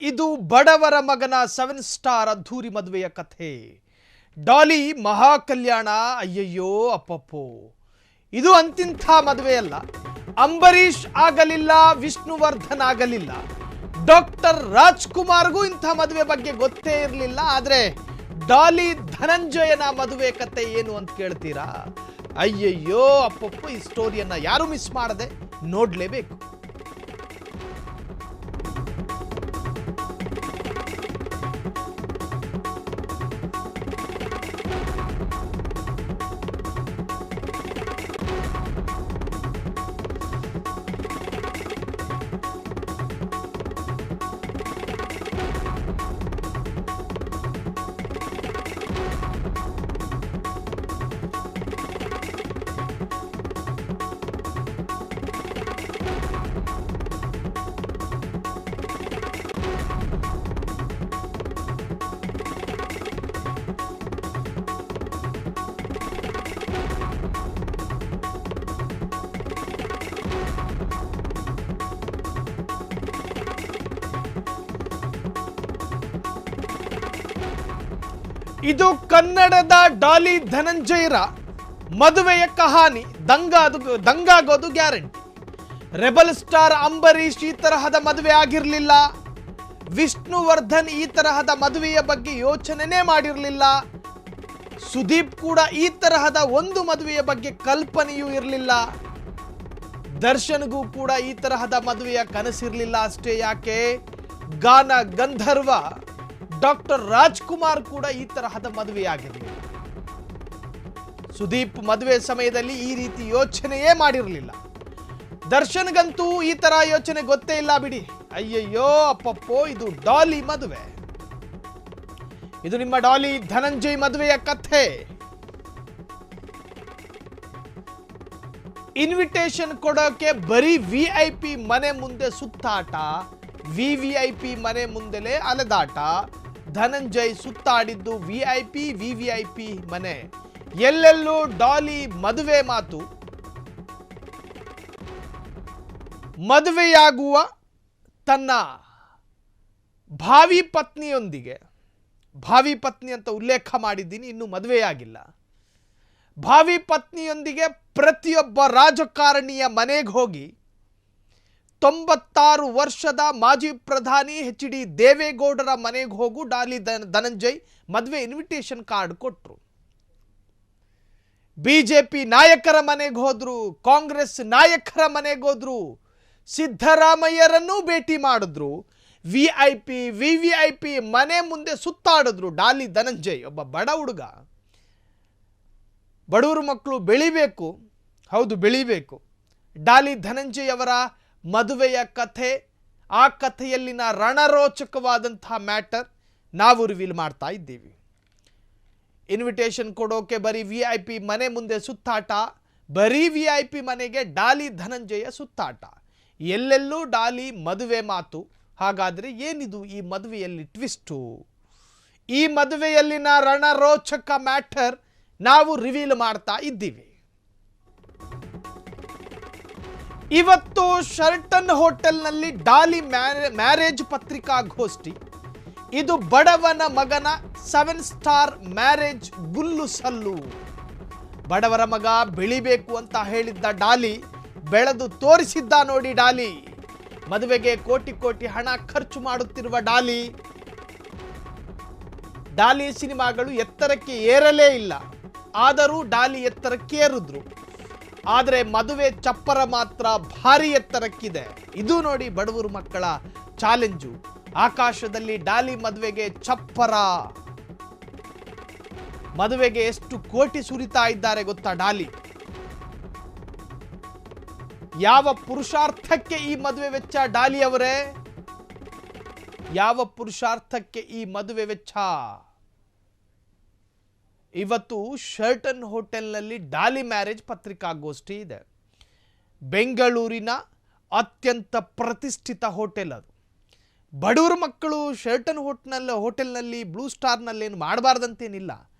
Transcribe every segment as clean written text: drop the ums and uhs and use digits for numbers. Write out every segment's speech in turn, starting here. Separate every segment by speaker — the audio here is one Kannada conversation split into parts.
Speaker 1: ಇದು ಬಡವರ ಮಗನ 7 ಸ್ಟಾರ್ ಅದ್ಧೂರಿ ಮದುವೆಯ ಕಥೆ. ಡಾಲಿ ಮಹಾ ಕಲ್ಯಾಣ. ಅಯ್ಯಯ್ಯೋ ಅಪ್ಪಪ್ಪೋ, ಇದು ಅಂತಿಂಥ ಮದುವೆಯಲ್ಲ. ಅಂಬರೀಷ್ ಆಗಲಿಲ್ಲ, ವಿಷ್ಣುವರ್ಧನ್ ಆಗಲಿಲ್ಲ, ಡಾಕ್ಟರ್ ರಾಜ್ಕುಮಾರ್ಗೂ ಇಂಥ ಮದುವೆ ಬಗ್ಗೆ ಗೊತ್ತೇ ಇರಲಿಲ್ಲ. ಆದರೆ ಡಾಲಿ ಧನಂಜಯನ ಮದುವೆ ಕತೆ ಏನು ಅಂತ ಕೇಳ್ತೀರಾ? ಅಯ್ಯಯ್ಯೋ ಅಪ್ಪಪ್ಪೋ, ಈ ಸ್ಟೋರಿಯನ್ನ ಯಾರು ಮಿಸ್ ಮಾಡದೆ ನೋಡಲೇಬೇಕು. ಇದು ಕನ್ನಡದ ಡಾಲಿ ಧನಂಜಯರ ಮದುವೆಯ ಕಹಾನಿ. ದಂಗಾಗೋದು ಗ್ಯಾರಂಟಿ. ರೆಬಲ್ ಸ್ಟಾರ್ ಅಂಬರೀಷ್ ಈ ತರಹದ ಮದುವೆ ಆಗಿರಲಿಲ್ಲ. ವಿಷ್ಣುವರ್ಧನ್ ಈ ತರಹದ ಮದುವೆಯ ಬಗ್ಗೆ ಯೋಚನೆನೇ ಮಾಡಿರಲಿಲ್ಲ. ಸುದೀಪ್ ಕೂಡ ಈ ತರಹದ ಒಂದು ಮದುವೆಯ ಬಗ್ಗೆ ಕಲ್ಪನೆಯೂ ಇರಲಿಲ್ಲ. ದರ್ಶನ್ಗೂ ಕೂಡ ಈ ತರಹದ ಮದುವೆಯ ಕನಸಿರಲಿಲ್ಲ. ಅಷ್ಟೇ ಯಾಕೆ, ಗಾನ ಗಂಧರ್ವ ಡಾಕ್ಟರ್ ರಾಜ್ಕುಮಾರ್ ಕೂಡ ಈ ತರಹದ ಮದುವೆಯಾಗಿರಲಿಲ್ಲ. ಸುದೀಪ್ ಮದುವೆ ಸಮಯದಲ್ಲಿ ಈ ರೀತಿ ಯೋಚನೆಯೇ ಮಾಡಿರಲಿಲ್ಲ. ದರ್ಶನ್ಗಂತೂ ಈ ತರ ಯೋಚನೆ ಗೊತ್ತೇ ಇಲ್ಲ ಬಿಡಿ. ಅಯ್ಯಯ್ಯೋ ಅಪ್ಪಪ್ಪೋ, ಇದು ಡಾಲಿ ಮದುವೆ. ಇದು ನಿಮ್ಮ ಡಾಲಿ ಧನಂಜಯ್ ಮದುವೆಯ ಕಥೆ. ಇನ್ವಿಟೇಷನ್ ಕೊಡೋಕೆ ಬರೀ VIP ಮನೆ ಮುಂದೆ ಸುತ್ತಾಟ, VVIP ಮನೆ ಮುಂದೆಲೇ ಅಲೆದಾಟ. ಧನಂಜಯ್ ಸುತ್ತಾಡಿದ್ದು VVIP ಮನೆ. ಎಲ್ಲೆಲ್ಲೂ ಡಾಲಿ ಮದುವೆ ಮಾತು. ಮದುವೆಯಾಗುವ ತನ್ನ ಭಾವಿ ಪತ್ನಿಯೊಂದಿಗೆ, ಭಾವಿ ಪತ್ನಿ ಅಂತ ಉಲ್ಲೇಖ ಮಾಡಿದ್ದೀನಿ, ಇನ್ನು ಮದುವೆಯಾಗಿಲ್ಲ. ಭಾವಿ ಪತ್ನಿಯೊಂದಿಗೆ ಪ್ರತಿಯೊಬ್ಬ ರಾಜಕಾರಣಿಯ ಮನೆಗೆ ಹೋಗಿ 96 ವರ್ಷದ ಮಾಜಿ ಪ್ರಧಾನಿ HD ದೇವೇಗೌಡರ ಮನೆಗೆ ಹೋಗು ಡಾಲಿ ಧನಂಜಯ್ ಮದುವೆ ಇನ್ವಿಟೇಷನ್ ಕಾರ್ಡ್ ಕೊಟ್ಟರು. BJP ನಾಯಕರ ಮನೆಗೆ ಹೋದ್ರು, ಕಾಂಗ್ರೆಸ್ ನಾಯಕರ ಮನೆಗೆ ಹೋದ್ರು, ಸಿದ್ದರಾಮಯ್ಯರನ್ನು ಭೇಟಿ ಮಾಡಿದ್ರು, VVIP ಮನೆ ಮುಂದೆ ಸುತ್ತಾಡಿದ್ರು. ಡಾಲಿ ಧನಂಜಯ್ ಒಬ್ಬ ಬಡ ಹುಡುಗ. ಬಡವರು ಮಕ್ಕಳು ಬೆಳಿಬೇಕು, ಹೌದು ಬೆಳಿಬೇಕು. ಡಾಲಿ ಧನಂಜಯ್ ಅವರ ಮದುವೆಯ ಕಥೆ, ಆ ಕಥೆಯಲ್ಲಿನ ರಣರೋಚಕವಾದಂತಹ ಮ್ಯಾಟರ್ ನಾವು ರಿವೀಲ್ ಮಾಡ್ತಾ ಇದ್ದೀವಿ. ಇನ್ವಿಟೇಷನ್ ಕೊಡೋಕೆ ಬರೀ VIP ಮನೆ ಮುಂದೆ ಸುತ್ತಾಟ, ಬರೀ VIP ಮನೆಗೆ ಡಾಲಿ ಧನಂಜಯ ಸುತ್ತಾಟ. ಎಲ್ಲೆಲ್ಲೂ ಡಾಲಿ ಮದುವೆ ಮಾತು. ಹಾಗಾದರೆ ಏನಿದು ಈ ಮದುವೆಯಲ್ಲಿ ಟ್ವಿಸ್ಟು? ಈ ಮದುವೆಯಲ್ಲಿನ ರಣರೋಚಕ ಮ್ಯಾಟರ್ ನಾವು ರಿವೀಲ್ ಮಾಡ್ತಾ ಇದ್ದೀವಿ. ಇವತ್ತು ಶರ್ಟನ್ ಹೋಟೆಲ್ನಲ್ಲಿ ಡಾಲಿ ಮ್ಯಾರೇಜ್ ಪತ್ರಿಕಾಗೋಷ್ಠಿ. ಇದು ಬಡವನ ಮಗನ 7 ಸ್ಟಾರ್ ಮ್ಯಾರೇಜ್ ಗುಲ್ಲು ಸಲ್ಲು. ಬಡವರ ಮಗ ಬೆಳಿಬೇಕು ಅಂತ ಹೇಳಿದ್ದ ಡಾಲಿ ಬೆಳೆದು ತೋರಿಸಿದ್ದ ನೋಡಿ. ಡಾಲಿ ಮದುವೆಗೆ ಕೋಟಿ ಕೋಟಿ ಹಣ ಖರ್ಚು ಮಾಡುತ್ತಿರುವ ಡಾಲಿ ಸಿನಿಮಾಗಳು ಎತ್ತರಕ್ಕೆ ಏರಲೇ ಇಲ್ಲ. ಆದರೂ ಡಾಲಿ ಎತ್ತರಕ್ಕೆ ಏರಿದ್ರು. ಆದರೆ ಮದುವೆ ಚಪ್ಪರ ಮಾತ್ರ ಭಾರಿ ಎತ್ತರಕ್ಕಿದೆ. ಇದು ನೋಡಿ ಬಡವರು ಮಕ್ಕಳ ಚಾಲೆಂಜು. ಆಕಾಶದಲ್ಲಿ ಡಾಲಿ ಮದುವೆಗೆ ಚಪ್ಪರ. ಮದುವೆಗೆ ಎಷ್ಟು ಕೋಟಿ ಸುರಿತಾ ಇದ್ದಾರೆ ಗೊತ್ತಾ ಡಾಲಿ? ಯಾವ ಪುರುಷಾರ್ಥಕ್ಕೆ ಈ ಮದುವೆ ವೆಚ್ಚ ಡಾಲಿ ಅವರೇ? ಯಾವ ಪುರುಷಾರ್ಥಕ್ಕೆ ಈ ಮದುವೆ ವೆಚ್ಚ? ಇವತ್ತು ಶರ್ಟನ್ ಹೋಟೆಲ್ನಲ್ಲಿ ಡಾಲಿ ಮ್ಯಾರೇಜ್ ಪತ್ರಿಕಾಗೋಷ್ಠಿ ಇದೆ. ಬೆಂಗಳೂರಿನ ಅತ್ಯಂತ ಪ್ರತಿಷ್ಠಿತ ಹೋಟೆಲ್ ಅದು. ಬಡವರ ಮಕ್ಕಳು ಶರ್ಟನ್ ಹೋಟೆಲ್ನಲ್ಲಿ ಬ್ಲೂ ಸ್ಟಾರ್ನಲ್ಲೇನು ಮಾಡಬಾರ್ದಂತೇನಿಲ್ಲ,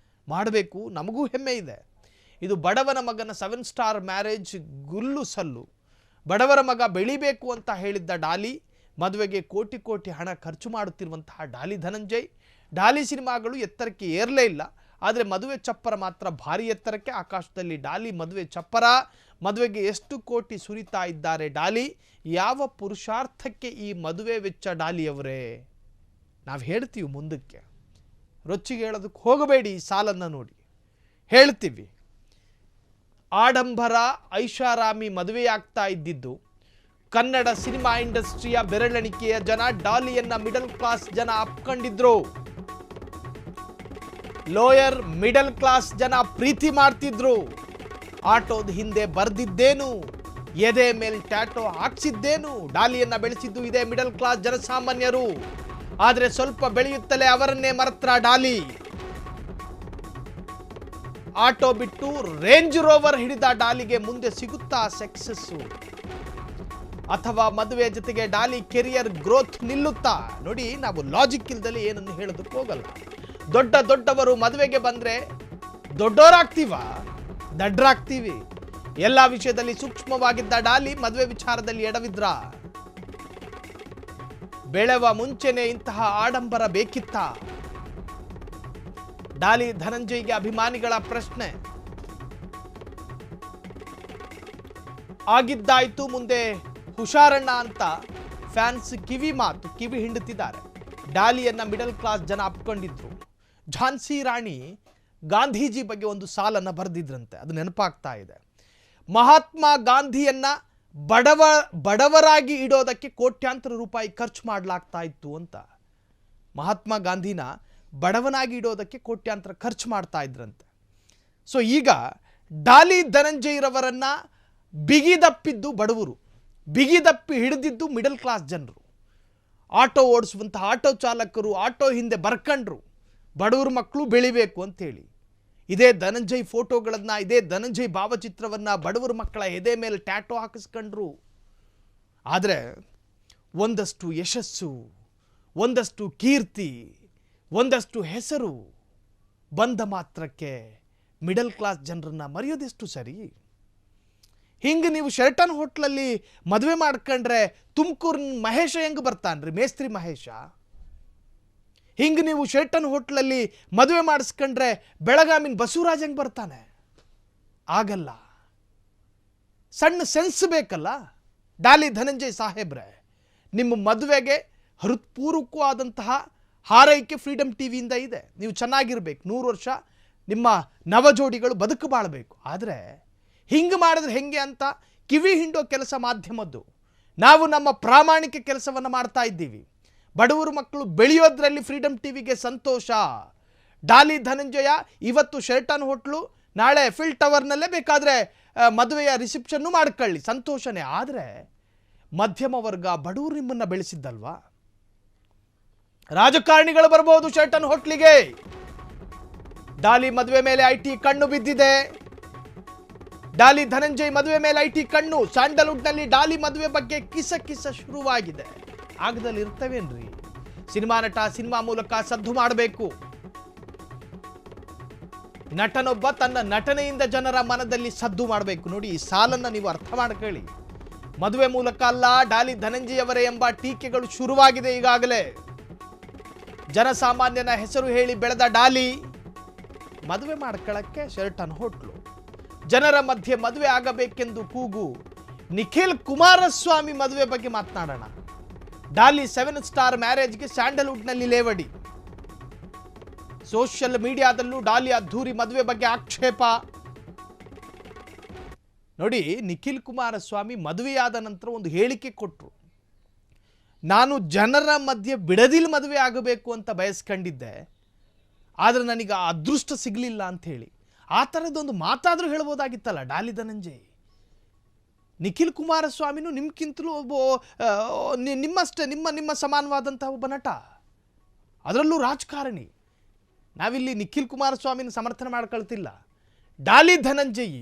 Speaker 1: ಮಾಡಬೇಕು, ನಮಗೂ ಹೆಮ್ಮೆ ಇದೆ. ಇದು ಬಡವನ ಮಗನ 7 ಸ್ಟಾರ್ ಮ್ಯಾರೇಜ್ ಗುಲ್ಲು ಸಲ್ಲು. ಬಡವರ ಮಗ ಬೆಳಿಬೇಕು ಅಂತ ಹೇಳಿದ್ದ ಡಾಲಿ ಮದುವೆಗೆ ಕೋಟಿ ಕೋಟಿ ಹಣ ಖರ್ಚು ಮಾಡುತ್ತಿರುವಂತಹ ಡಾಲಿ ಧನಂಜಯ್. ಡಾಲಿ ಸಿನಿಮಾಗಳು ಎತ್ತರಕ್ಕೆ ಏರಲೇ ಇಲ್ಲ, ಆದರೆ ಮದುವೆ ಚಪ್ಪರ ಮಾತ್ರ ಭಾರಿ ಎತ್ತರಕ್ಕೆ. ಆಕಾಶದಲ್ಲಿ ಡಾಲಿ ಮದುವೆ ಚಪ್ಪರ. ಮದುವೆಗೆ ಎಷ್ಟು ಕೋಟಿ ಸುರಿತಾ ಇದ್ದಾರೆ ಡಾಲಿ. ಯಾವ ಪುರುಷಾರ್ಥಕ್ಕೆ ಈ ಮದುವೆ ವೆಚ್ಚ ಡಾಲಿಯವರೇ? ನಾವು ಹೇಳ್ತೀವಿ ಮುಂದಕ್ಕೆ, ರೊಚ್ಚಿಗೆ ಹೇಳೋದಕ್ಕೆ ಹೋಗಬೇಡಿ. ಈ ಸಾಲನ್ನು ನೋಡಿ ಹೇಳ್ತೀವಿ. ಆಡಂಬರ ಐಷಾರಾಮಿ ಮದುವೆಯಾಗ್ತಾ ಇದ್ದಿದ್ದು ಕನ್ನಡ ಸಿನಿಮಾ ಇಂಡಸ್ಟ್ರಿಯ ಬೆರಳೆಣಿಕೆಯ ಜನ. ಡಾಲಿಯನ್ನ ಮಿಡಲ್ ಕ್ಲಾಸ್ ಜನ ಅಪ್ಕೊಂಡಿದ್ರು. ಲೋಯರ್ ಮಿಡಲ್ ಕ್ಲಾಸ್ ಜನ ಪ್ರೀತಿ ಮಾಡ್ತಿದ್ರು. ಆಟೋದ ಹಿಂದೆ ಬರ್ದಿದ್ದೇನು, ಎದೆ ಮೇಲೆ ಟ್ಯಾಟೋ ಹಾಕ್ಸಿದ್ದೇನು. ಡಾಲಿಯನ್ನ ಬೆಳೆಸಿದ್ದು ಇದೇ ಮಿಡಲ್ ಕ್ಲಾಸ್ ಜನಸಾಮಾನ್ಯರು. ಆದರೆ ಸ್ವಲ್ಪ ಬೆಳೆಯುತ್ತಲೇ ಅವರನ್ನೇ ಮರೆತ್ರ ಡಾಲಿ. ಆಟೋ ಬಿಟ್ಟು ರೇಂಜ್ ರೋವರ್ ಹಿಡಿದ ಡಾಲಿಗೆ ಮುಂದೆ ಸಿಗುತ್ತಾ ಸಕ್ಸಸ್ಸು? ಅಥವಾ ಮದುವೆ ಜೊತೆಗೆ ಡಾಲಿ ಕೆರಿಯರ್ ಗ್ರೋತ್ ನಿಲ್ಲುತ್ತಾ? ನೋಡಿ, ನಾವು ಲಾಜಿಕ್ ಇಲ್ದಲ್ಲಿ ಏನನ್ನು ಹೇಳೋದಕ್ಕೆ ಹೋಗಲ್ಲ. ದೊಡ್ಡವರು ಮದುವೆಗೆ ಬಂದ್ರೆ ದೊಡ್ಡವರಾಗ್ತೀವ, ದಡ್ಡರಾಗ್ತೀವಿ. ಎಲ್ಲ ವಿಷಯದಲ್ಲಿ ಸೂಕ್ಷ್ಮವಾಗಿದ್ದ ಡಾಲಿ ಮದುವೆ ವಿಚಾರದಲ್ಲಿ ಎಡವಿದ್ರ? ಬೆಳೆವ ಮುಂಚೆನೆ ಇಂತಹ ಆಡಂಬರ ಬೇಕಿತ್ತ? ಡಾಲಿ ಧನಂಜಯ್ಗೆ ಅಭಿಮಾನಿಗಳ ಪ್ರಶ್ನೆ. ಆಗಿದ್ದಾಯ್ತು, ಮುಂದೆ ಹುಷಾರಣ್ಣ ಅಂತ ಫ್ಯಾನ್ಸ್ ಕಿವಿ ಹಿಂಡುತ್ತಿದ್ದಾರೆ. ಡಾಲಿಯನ್ನ ಮಿಡಲ್ ಕ್ಲಾಸ್ ಜನ ಅಪ್ಕೊಂಡಿದ್ರು. ಝಾನ್ಸಿ ರಾಣಿ ಗಾಂಧೀಜಿ ಬಗ್ಗೆ ಒಂದು ಸಾಲನ್ನು ಬರೆದಿದ್ರಂತೆ, ಅದು ನೆನಪಾಗ್ತಾ ಇದೆ. ಮಹಾತ್ಮ ಗಾಂಧಿಯನ್ನ ಬಡವರಾಗಿ ಇಡೋದಕ್ಕೆ ಕೋಟ್ಯಾಂತರ ರೂಪಾಯಿ ಖರ್ಚು ಮಾಡಲಾಗ್ತಾ ಇತ್ತು ಅಂತ. ಮಹಾತ್ಮ ಗಾಂಧಿನ ಬಡವನಾಗಿ ಇಡೋದಕ್ಕೆ ಕೋಟ್ಯಾಂತರ ಖರ್ಚು ಮಾಡ್ತಾ ಇದ್ರಂತೆ. ಸೊ ಈಗ ಡಾಲಿ ಧನಂಜಯ್ರವರನ್ನ ಬಿಗಿದಪ್ಪಿದ್ದು ಬಡವರು, ಬಿಗಿದಪ್ಪಿ ಹಿಡಿದಿದ್ದು ಮಿಡಲ್ ಕ್ಲಾಸ್ ಜನರು. ಆಟೋ ಓಡಿಸುವಂತಹ ಆಟೋ ಚಾಲಕರು ಆಟೋ ಹಿಂದೆ ಬರ್ಕಂಡ್ರು, ಬಡವ್ರ ಮಕ್ಕಳು ಬೆಳಿಬೇಕು ಅಂತೇಳಿ. ಇದೇ ಧನಂಜಯ್ ಫೋಟೋಗಳನ್ನು, ಇದೇ ಧನಂಜಯ್ ಭಾವಚಿತ್ರವನ್ನು ಬಡವರ ಮಕ್ಕಳ ಎದೆ ಮೇಲೆ ಟ್ಯಾಟೋ ಹಾಕಿಸ್ಕೊಂಡ್ರು. ಆದರೆ ಒಂದಷ್ಟು ಯಶಸ್ಸು, ಒಂದಷ್ಟು ಕೀರ್ತಿ, ಒಂದಷ್ಟು ಹೆಸರು ಬಂದ ಮಾತ್ರಕ್ಕೆ ಮಿಡಲ್ ಕ್ಲಾಸ್ ಜನರನ್ನು ಮರೆಯೋದೆಷ್ಟು ಸರಿ? ಹಿಂಗೆ ನೀವು ಶೆರಟನ್ ಹೋಟ್ಲಲ್ಲಿ ಮದುವೆ ಮಾಡ್ಕೊಂಡ್ರೆ ತುಮಕೂರಿನ ಮಹೇಶ ಹೆಂಗೆ ಬರ್ತಾನ್ರಿ, ಮೇಸ್ತ್ರಿ ಮಹೇಶ? ಹಿಂಗೆ ನೀವು ಶೆರಟನ್ ಹೋಟ್ಲಲ್ಲಿ ಮದುವೆ ಮಾಡಿಸ್ಕೊಂಡ್ರೆ ಬೆಳಗಾಮಿನ ಬಸವರಾಜ್ ಹೆಂಗೆ ಬರ್ತಾನೆ? ಆಗಲ್ಲ. ಸಣ್ಣ ಸೆನ್ಸ್ ಬೇಕಲ್ಲ. ಡಾಲಿ ಧನಂಜಯ್ ಸಾಹೇಬ್ರೆ, ನಿಮ್ಮ ಮದುವೆಗೆ ಹೃತ್ಪೂರ್ವಕವಾದಂತಹ ಹಾರೈಕೆ ಫ್ರೀಡಮ್ ಟಿವಿಯಿಂದ ಇದೆ. ನೀವು ಚೆನ್ನಾಗಿರ್ಬೇಕು, 100 ವರ್ಷ ನಿಮ್ಮ ನವಜೋಡಿಗಳು ಬದುಕು ಬಾಳಬೇಕು. ಆದರೆ ಹಿಂಗೆ ಮಾಡಿದ್ರೆ ಹೆಂಗೆ ಅಂತ ಕಿವಿ ಹಿಂಡೋ ಕೆಲಸ ಮಾಧ್ಯಮದ್ದು. ನಾವು ನಮ್ಮ ಪ್ರಾಮಾಣಿಕ ಕೆಲಸವನ್ನು ಮಾಡ್ತಾ ಇದ್ದೀವಿ. ಬಡವರು ಮಕ್ಕಳು ಬೆಳೆಯೋದ್ರಲ್ಲಿ ಫ್ರೀಡಮ್ ಟಿವಿಗೆ ಸಂತೋಷ. ಡಾಲಿ ಧನಂಜಯ ಇವತ್ತು ಶೆರಟನ್ ಹೋಟ್ಲು, ನಾಳೆ ಫಿಲ್ ಟವರ್ನಲ್ಲೇ ಬೇಕಾದರೆ ಮದುವೆಯ ರಿಸೆಪ್ಷನ್ನು ಮಾಡ್ಕೊಳ್ಳಿ, ಸಂತೋಷನೇ. ಆದರೆ ಮಧ್ಯಮ ವರ್ಗ ಬಡವರು ನಿಮ್ಮನ್ನು ಬೆಳೆಸಿದ್ದಲ್ವಾ? ರಾಜಕಾರಣಿಗಳು ಬರಬಹುದು ಶೆರಟನ್ ಹೋಟ್ಲಿಗೆ. ಡಾಲಿ ಮದುವೆ ಮೇಲೆ ಐಟಿ ಕಣ್ಣು ಬಿದ್ದಿದೆ. ಡಾಲಿ ಧನಂಜಯ್ ಮದುವೆ ಮೇಲೆ ಐಟಿ ಕಣ್ಣು. ಸ್ಯಾಂಡಲ್ವುಡ್ನಲ್ಲಿ ಡಾಲಿ ಮದುವೆ ಬಗ್ಗೆ ಕಿಸ ಶುರುವಾಗಿದೆ. ಆಗದಲ್ಲಿ ಇರ್ತವೇನ್ರಿ? ಸಿನಿಮಾ ನಟ ಸಿನಿಮಾ ಮೂಲಕ ಸದ್ದು ಮಾಡಬೇಕು. ನಟನೊಬ್ಬ ತನ್ನ ನಟನೆಯಿಂದ ಜನರ ಮನದಲ್ಲಿ ಸದ್ದು ಮಾಡಬೇಕು. ನೋಡಿ, ಈ ಸಾಲನ್ನು ನೀವು ಅರ್ಥ ಮಾಡ್ಕೊಳ್ಳಿ. ಮದುವೆ ಮೂಲಕ ಅಲ್ಲ, ಡಾಲಿ ಧನಂಜಯ್ ಅವರೇ ಎಂಬ ಟೀಕೆಗಳು ಶುರುವಾಗಿದೆ ಈಗಾಗಲೇ. ಜನಸಾಮಾನ್ಯನ ಹೆಸರು ಹೇಳಿ ಬೆಳೆದ ಡಾಲಿ ಮದುವೆ ಮಾಡ್ಕೊಳ್ಳಕ್ಕೆ ಶೆರಟನ್ ಹೋಟ್ಲು. ಜನರ ಮಧ್ಯೆ ಮದುವೆ ಆಗಬೇಕೆಂದು ಕೂಗು. ನಿಖಿಲ್ ಕುಮಾರಸ್ವಾಮಿ ಮದುವೆ ಬಗ್ಗೆ ಮಾತನಾಡೋಣ. ಡಾಲಿ 7 ಸ್ಟಾರ್ ಮ್ಯಾರೇಜ್ಗೆ ಸ್ಯಾಂಡಲ್ವುಡ್ನಲ್ಲಿ ಲೇವಡಿ. ಸೋಷಿಯಲ್ ಮೀಡಿಯಾದಲ್ಲೂ ಡಾಲಿ ಅದ್ಧೂರಿ ಮದುವೆ ಬಗ್ಗೆ ಆಕ್ಷೇಪ. ನೋಡಿ, ನಿಖಿಲ್ ಕುಮಾರಸ್ವಾಮಿ ಮದುವೆಯಾದ ನಂತರ ಒಂದು ಹೇಳಿಕೆ ಕೊಟ್ಟರು. ನಾನು ಜನರ ಮಧ್ಯೆ ಬಿಡದಿಲ್ ಮದುವೆ ಆಗಬೇಕು ಅಂತ ಬಯಸ್ಕೊಂಡಿದ್ದೆ, ಆದರೆ ನನಗೆ ಆ ಅದೃಷ್ಟ ಸಿಗಲಿಲ್ಲ ಅಂತ ಹೇಳಿ. ಆ ಥರದ್ದೊಂದು ಮಾತಾದರೂ ಹೇಳ್ಬೋದಾಗಿತ್ತಲ್ಲ ಡಾಲಿ ಧನಂಜಯ್. ನಿಖಿಲ್ ಕುಮಾರಸ್ವಾಮಿನೂ ನಿಮ್ಗಿಂತಲೂ ನಿಮ್ಮಷ್ಟೇ ನಿಮ್ಮ ಸಮಾನವಾದಂತಹ ಒಬ್ಬ ನಟ, ಅದರಲ್ಲೂ ರಾಜಕಾರಣಿ. ನಾವಿಲ್ಲಿ ನಿಖಿಲ್ ಕುಮಾರಸ್ವಾಮಿನ ಸಮರ್ಥನೆ ಮಾಡ್ಕೊಳ್ತಿಲ್ಲ. ಡಾಲಿ ಧನಂಜಯ್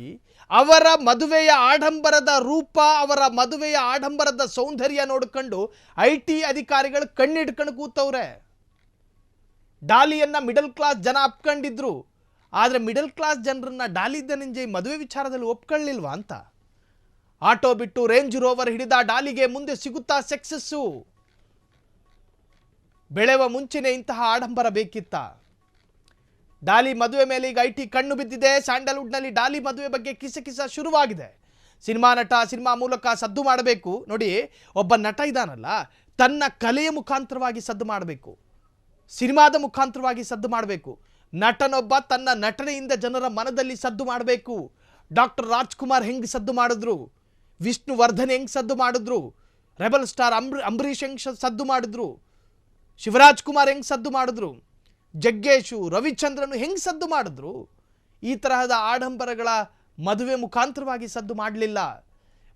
Speaker 1: ಅವರ ಮದುವೆಯ ಆಡಂಬರದ ರೂಪ, ಅವರ ಮದುವೆಯ ಆಡಂಬರದ ಸೌಂದರ್ಯ ನೋಡಿಕೊಂಡು ಐಟಿ ಅಧಿಕಾರಿಗಳು ಕಣ್ಣಿಡ್ಕೊಂಡು ಕೂತವ್ರೆ. ಡಾಲಿಯನ್ನ ಮಿಡಲ್ ಕ್ಲಾಸ್ ಜನ ಅಪ್ಕೊಂಡಿದ್ರು, ಆದರೆ ಮಿಡಲ್ ಕ್ಲಾಸ್ ಜನರನ್ನ ಡಾಲಿ ಧನಂಜಯ್ ಮದುವೆ ವಿಚಾರದಲ್ಲಿ ಒಪ್ಕೊಳ್ಳಿಲ್ವಾ ಅಂತ. ಆಟೋ ಬಿಟ್ಟು ರೇಂಜ್ ರೋವರ್ ಹಿಡಿದ ಡಾಲಿಗೆ ಮುಂದೆ ಸಿಗುತ್ತಾ ಸಕ್ಸಸ್ಸು? ಬೆಳೆವ ಮುಂಚೆನೇ ಇಂತಹ ಆಡಂಬರ ಬೇಕಿತ್ತ? ಡಾಲಿ ಮದುವೆ ಮೇಲೆ ಈಗ ಐಟಿ ಕಣ್ಣು ಬಿದ್ದಿದೆ. ಸ್ಯಾಂಡಲ್ವುಡ್ನಲ್ಲಿ ಡಾಲಿ ಮದುವೆ ಬಗ್ಗೆ ಕಿಸ ಶುರುವಾಗಿದೆ. ಸಿನಿಮಾ ನಟ ಸಿನಿಮಾ ಮೂಲಕ ಸದ್ದು ಮಾಡಬೇಕು. ನೋಡಿ, ಒಬ್ಬ ನಟ ಇದ್ದಾನಲ್ಲ, ತನ್ನ ಕಲೆಯ ಮುಖಾಂತರವಾಗಿ ಸದ್ದು ಮಾಡಬೇಕು, ಸಿನಿಮಾದ ಮುಖಾಂತರವಾಗಿ ಸದ್ದು ಮಾಡಬೇಕು. ನಟನೊಬ್ಬ ತನ್ನ ನಟನೆಯಿಂದ ಜನರ ಮನದಲ್ಲಿ ಸದ್ದು ಮಾಡಬೇಕು. ಡಾಕ್ಟರ್ ರಾಜ್ಕುಮಾರ್ ಹೆಂಗೆ ಸದ್ದು ಮಾಡಿದ್ರು, ವಿಷ್ಣುವರ್ಧನ್ ಹೆಂಗೆ ಸದ್ದು ಮಾಡಿದ್ರು, ರೆಬಲ್ ಸ್ಟಾರ್ ಅಂಬರೀಷ್ ಹೆಂಗೆ ಸದ್ದು ಮಾಡಿದ್ರು, ಶಿವರಾಜ್ ಕುಮಾರ್ ಹೆಂಗೆ ಸದ್ದು ಮಾಡಿದ್ರು, ಜಗ್ಗೇಶು ರವಿಚಂದ್ರನು ಹೆಂಗೆ ಸದ್ದು ಮಾಡಿದ್ರು. ಈ ತರಹದ ಆಡಂಬರಗಳ ಮದುವೆ ಮುಖಾಂತರವಾಗಿ ಸದ್ದು ಮಾಡಲಿಲ್ಲ.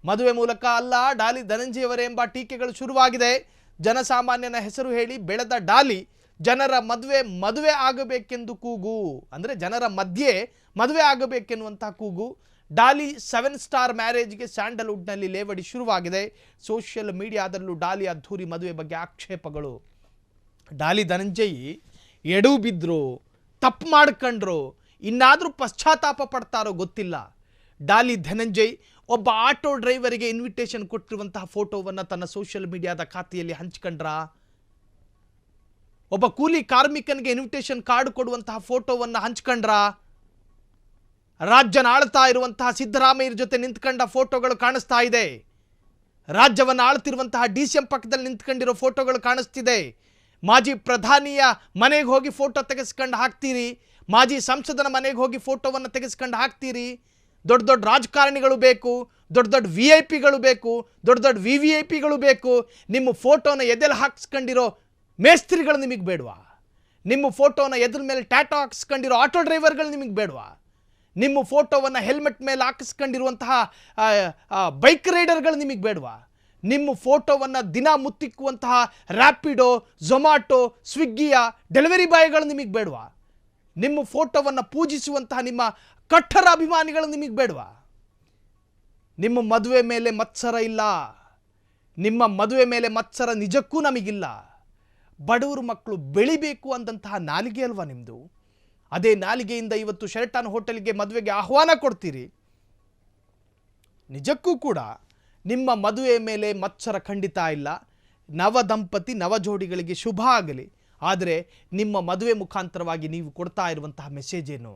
Speaker 1: ಮದುವೆ ಮೂಲಕ ಅಲ್ಲ, ಡಾಲಿ ಧನಂಜಯವರೇ ಎಂಬ ಟೀಕೆಗಳು ಶುರುವಾಗಿದೆ. ಜನಸಾಮಾನ್ಯನ ಹೆಸರು ಹೇಳಿ ಬೆಳೆದ ಡಾಲಿ ಜನರ ಮದುವೆ ಆಗಬೇಕೆಂದು ಕೂಗು, ಅಂದರೆ ಜನರ ಮಧ್ಯೆ ಮದುವೆ ಆಗಬೇಕೆನ್ನುವಂಥ ಕೂಗು. ಡಾಲಿ 7 ಸ್ಟಾರ್ ಮ್ಯಾರೇಜ್ಗೆ ಸ್ಯಾಂಡಲ್ವುಡ್ನಲ್ಲಿ ಲೇವಡಿ ಶುರುವಾಗಿದೆ. ಸೋಷಿಯಲ್ ಮೀಡಿಯಾದಲ್ಲೂ ಡಾಲಿ ಅದ್ಧೂರಿ ಮದುವೆ ಬಗ್ಗೆ ಆಕ್ಷೇಪಗಳು. ಡಾಲಿ ಧನಂಜಯ್ ಎಡು ಬಿದ್ದರು, ತಪ್ಪು ಮಾಡ್ಕೊಂಡ್ರು, ಇನ್ನಾದರೂ ಪಶ್ಚಾತ್ತಾಪ ಪಡ್ತಾರೋ ಗೊತ್ತಿಲ್ಲ. ಡಾಲಿ ಧನಂಜಯ್ ಒಬ್ಬ ಆಟೋ ಡ್ರೈವರಿಗೆ ಇನ್ವಿಟೇಷನ್ ಕೊಟ್ಟಿರುವಂತಹ ಫೋಟೋವನ್ನು ತನ್ನ ಸೋಷಿಯಲ್ ಮೀಡಿಯಾದ ಖಾತೆಯಲ್ಲಿ ಹಂಚ್ಕೊಂಡ್ರ? ಒಬ್ಬ ಕೂಲಿ ಕಾರ್ಮಿಕನಿಗೆ ಇನ್ವಿಟೇಷನ್ ಕಾರ್ಡ್ ಕೊಡುವಂತಹ ಫೋಟೋವನ್ನು ಹಂಚ್ಕೊಂಡ್ರ? ರಾಜ್ಯನ ಆಳ್ತಾ ಇರುವಂತಹ ಸಿದ್ದರಾಮಯ್ಯರ ಜೊತೆ ನಿಂತ್ಕೊಂಡ ಫೋಟೋಗಳು ಕಾಣಿಸ್ತಾ ಇದೆ. ರಾಜ್ಯವನ್ನು ಆಳ್ತಿರುವಂತಹ DCM ಪಕ್ಕದಲ್ಲಿ ನಿಂತ್ಕೊಂಡಿರೋ ಫೋಟೋಗಳು ಕಾಣಿಸ್ತಿದೆ. ಮಾಜಿ ಪ್ರಧಾನಿಯ ಮನೆಗೆ ಹೋಗಿ ಫೋಟೋ ತೆಗೆಸ್ಕೊಂಡು ಹಾಕ್ತೀರಿ, ಮಾಜಿ ಸಂಸದನ ಮನೆಗೆ ಹೋಗಿ ಫೋಟೋವನ್ನು ತೆಗೆಸ್ಕೊಂಡು ಹಾಕ್ತೀರಿ. ದೊಡ್ಡ ದೊಡ್ಡ ರಾಜಕಾರಣಿಗಳು ಬೇಕು, ದೊಡ್ಡ ದೊಡ್ಡ VIP ಬೇಕು, ದೊಡ್ಡ VVIPಗಳು ಬೇಕು. ನಿಮ್ಮ ಫೋಟೋನ ಎದೆಲ್ಲಿ ಹಾಕ್ಸ್ಕೊಂಡಿರೋ ಮೇಸ್ತ್ರಿಗಳು ನಿಮಗೆ ಬೇಡವಾ? ನಿಮ್ಮ ಫೋಟೋನ ಎದ್ರ ಮೇಲೆ ಟ್ಯಾಟೋ ಹಾಕ್ಸ್ಕೊಂಡಿರೋ ಆಟೋ ಡ್ರೈವರ್ಗಳು ನಿಮಗೆ ಬೇಡವಾ? ನಿಮ್ಮ ಫೋಟೋವನ್ನು ಹೆಲ್ಮೆಟ್ ಮೇಲೆ ಹಾಕಿಸ್ಕೊಂಡಿರುವಂತಹ ಬೈಕ್ ರೈಡರ್ಗಳು ನಿಮಗೆ ಬೇಡವಾ? ನಿಮ್ಮ ಫೋಟೋವನ್ನು ದಿನ ಮುತ್ತಿಕ್ಕುವಂತಹ ರ್ಯಾಪಿಡೋ, ಝೊಮ್ಯಾಟೊ, ಸ್ವಿಗ್ಗಿಯ ಡೆಲಿವರಿ ಬಾಯ್ಗಳು ನಿಮಗೆ ಬೇಡವಾ? ನಿಮ್ಮ ಫೋಟೋವನ್ನು ಪೂಜಿಸುವಂತಹ ನಿಮ್ಮ ಕಟ್ಟರ ಅಭಿಮಾನಿಗಳು ನಿಮಗೆ ಬೇಡವಾ? ನಿಮ್ಮ ಮದುವೆ ಮೇಲೆ ಮತ್ಸರ ಇಲ್ಲ, ನಿಮ್ಮ ಮದುವೆ ಮೇಲೆ ಮತ್ಸರ ನಿಜಕ್ಕೂ ನಮಗಿಲ್ಲ. ಬಡವರು ಮಕ್ಕಳು ಬೆಳಿಬೇಕು ಅಂದಂತಹ ನಾಲಿಗೆ ಅಲ್ವಾ ನಿಮ್ಮದು? ಅದೇ ನಾಲಿಗೆಯಿಂದ ಇವತ್ತು ಶೆರಟಾನ್ ಹೋಟೆಲ್ಗೆ ಮದುವೆಗೆ ಆಹ್ವಾನ ಕೊಡ್ತೀರಿ. ನಿಜಕ್ಕೂ ಕೂಡ ನಿಮ್ಮ ಮದುವೆ ಮೇಲೆ ಮತ್ಸರ ಖಂಡಿತ ಇಲ್ಲ. ನವ ದಂಪತಿ ನವ ಜೋಡಿಗಳಿಗೆ ಶುಭ ಆಗಲಿ. ಆದರೆ ನಿಮ್ಮ ಮದುವೆ ಮುಖಾಂತರವಾಗಿ ನೀವು ಕೊಡ್ತಾ ಇರುವಂತಹ ಮೆಸೇಜ್ ಏನು?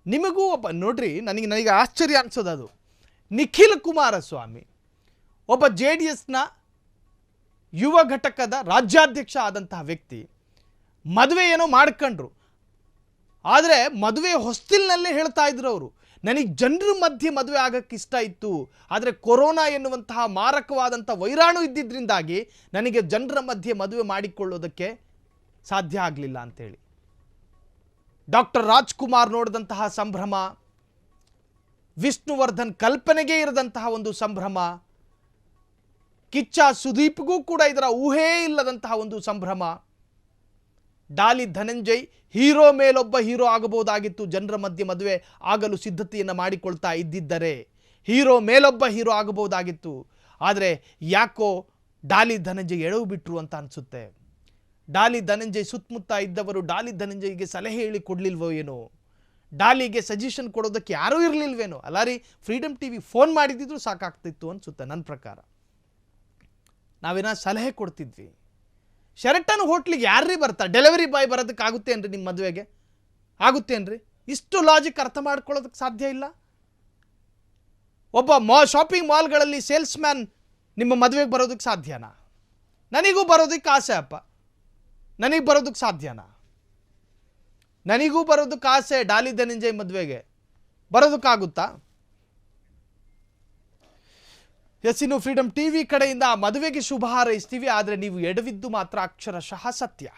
Speaker 1: ನಿಮಗೂ ನೋಡ್ರಿ, ನನಗೆ ಆಶ್ಚರ್ಯ ಅನ್ಸೋದು ಅದು. ನಿಖಿಲ್ ಕುಮಾರಸ್ವಾಮಿ ಒಬ್ಬ JDSನ ಯುವ ಘಟಕದ ರಾಜ್ಯಾಧ್ಯಕ್ಷ ಆದಂತಹ ವ್ಯಕ್ತಿ ಮದುವೆ ಏನೋ ಮಾಡ್ಕೊಂಡ್ರು. ಆದರೆ ಮದುವೆ ಹೊಸ್ತಿಲ್ನಲ್ಲೇ ಹೇಳ್ತಾ ಇದ್ರು ಅವರು, ನನಗೆ ಜನರ ಮಧ್ಯೆ ಮದುವೆ ಆಗಕ್ಕೆ ಇಷ್ಟ ಇತ್ತು, ಆದರೆ ಕೊರೋನಾ ಎನ್ನುವಂತಹ ಮಾರಕವಾದಂಥ ವೈರಾಣು ಇದ್ದಿದ್ದರಿಂದಾಗಿ ನನಗೆ ಜನರ ಮಧ್ಯೆ ಮದುವೆ ಮಾಡಿಕೊಳ್ಳೋದಕ್ಕೆ ಸಾಧ್ಯ ಆಗಲಿಲ್ಲ ಅಂತೇಳಿ. ಡಾಕ್ಟರ್ ರಾಜ್ಕುಮಾರ್ ನೋಡಿದಂತಹ ಸಂಭ್ರಮ, ವಿಷ್ಣುವರ್ಧನ್ ಕಲ್ಪನೆಗೆ ಇರದಂತಹ ಒಂದು ಸಂಭ್ರಮ, ಕಿಚ್ಚ ಸುದೀಪ್ಗೂ ಕೂಡ ಇದರ ಊಹೆ ಇಲ್ಲದಂತಹ ಒಂದು ಸಂಭ್ರಮ. ಡಾಲಿ ಧನಂಜಯ್ ಹೀರೋ ಮೇಲೊಬ್ಬ ಹೀರೋ ಆಗಬಹುದಾಗಿತ್ತು. ಜನರ ಮಧ್ಯೆ ಮದುವೆ ಆಗಲು ಸಿದ್ಧತೆಯನ್ನು ಮಾಡಿಕೊಳ್ತಾ ಇದ್ದಿದ್ದರೆ ಹೀರೋ ಮೇಲೊಬ್ಬ ಹೀರೋ ಆಗಬಹುದಾಗಿತ್ತು. ಆದರೆ ಯಾಕೋ ಡಾಲಿ ಧನಂಜಯ್ ಎಡವು ಬಿಟ್ರು ಅಂತ ಅನಿಸುತ್ತೆ. ಡಾಲಿ ಧನಂಜಯ್ ಸುತ್ತಮುತ್ತ ಇದ್ದವರು ಡಾಲಿ ಧನಂಜಯ್ಗೆ ಸಲಹೆ ಹೇಳಿ ಕೊಡಲಿಲ್ವೋ ಏನೋ, ಡಾಲಿಗೆ ಸಜೆಷನ್ ಕೊಡೋದಕ್ಕೆ ಯಾರೂ ಇರಲಿಲ್ವೇನೋ. ಅಲ್ಲ ರೀ, ಫ್ರೀಡಮ್ TV ಫೋನ್ ಮಾಡಿದ್ರು ಸಾಕಾಗ್ತಿತ್ತು ಅನಿಸುತ್ತೆ. ನನ್ನ ಪ್ರಕಾರ ನಾವೇನೋ ಸಲಹೆ ಕೊಡ್ತಿದ್ವಿ. ಶೆರಟನ್ ಹೋಟ್ಲಿಗೆ ಯಾರ್ರೀ ಬರ್ತಾರೆ? ಡೆಲಿವರಿ ಬಾಯ್ ಬರೋದಕ್ಕಾಗುತ್ತೇನ್ರಿ? ನಿಮ್ಮ ಮದುವೆಗೆ ಆಗುತ್ತೇನ್ರಿ? ಇಷ್ಟು ಲಾಜಿಕ್ ಅರ್ಥ ಮಾಡ್ಕೊಳ್ಳೋದಕ್ಕೆ ಸಾಧ್ಯ ಇಲ್ಲ. ಒಬ್ಬ ಶಾಪಿಂಗ್ ಮಾಲ್ಗಳಲ್ಲಿ ಸೇಲ್ಸ್ ಮ್ಯಾನ್ ನಿಮ್ಮ ಮದುವೆಗೆ ಬರೋದಕ್ಕೆ ಸಾಧ್ಯನಾ? ನನಗೂ ಬರೋದಕ್ಕೆ ಆಸೆ ಅಪ್ಪ, ನನಗೆ ಬರೋದಕ್ಕೆ ಸಾಧ್ಯನಾ? ನನಗೂ ಬರೋದಕ್ಕೆ ಆಸೆ. ಡಾಲಿ ಧನಂಜಯ್ ಮದುವೆಗೆ ಬರೋದಕ್ಕಾಗುತ್ತಾ? ಇನ್ನು ಫ್ರೀಡಮ್ TV ಕಡೆಯಿಂದ ಮದುವೆಗೆ ಶುಭ ಹಾರೈಸ್ತೀವಿ. ಆದರೆ ನೀವು ಎಡವಿದ್ದು ಮಾತ್ರ ಅಕ್ಷರಶಃ ಸತ್ಯ.